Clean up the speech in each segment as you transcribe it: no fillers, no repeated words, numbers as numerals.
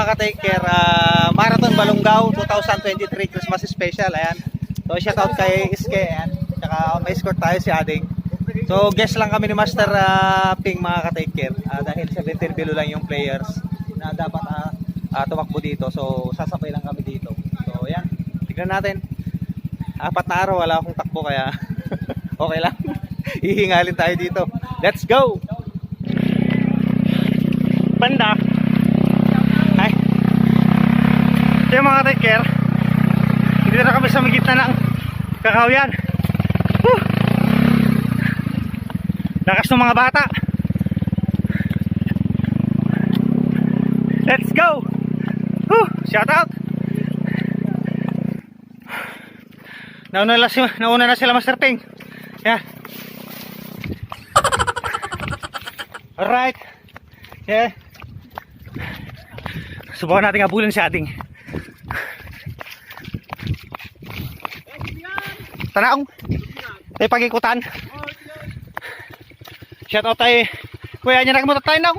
mga ka-take care, Marathon Balongaw 2023 Christmas Special. Ayan. So shout out kay Iske, ayan. Tsaka may escort tayo si Ading. So guest lang kami ni Master Ping, mga ka-take care, dahil 17 below lang yung players na dapat tumakbo dito. So sasabay lang kami dito. So ayan, tignan natin. 4 na araw wala akong takbo, kaya okay lang. Hihingalin tayo dito. Let's go! Banda. Ay. Ito yung mga take care. Dito na kami sa gitna ng kakahuyan. Woo! Lakas ng mga bata. Let's go! Woo! Shout out! Nauna na sila, Master Ping. Yeah. Alright. Yeah. Subukan natin abulin si Ading. Tanaong. Tayo pag-ikutan. Shoutout tayo. Kuya niya nakamutot tayo na.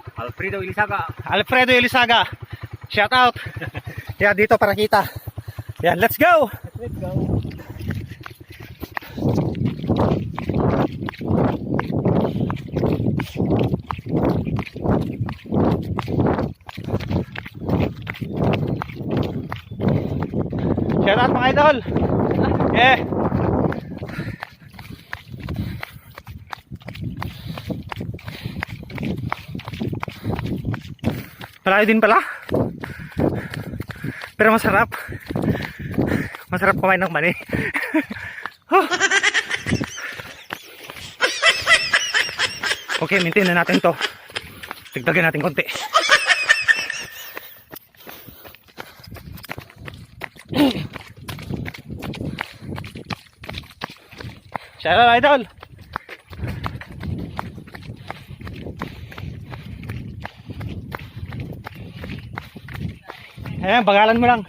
Alfredo Ilisaga. Shoutout. Yan, dito para kita. Yan, let's go. Let's go. Shoutout mga idol. Yeah. Malayo din pala. Pero masarap. Masarap kumain ng mani. Okay, maintain na natin to. Dagdagan natin konti. Shout out idol. Ayan, bagalan mo lang.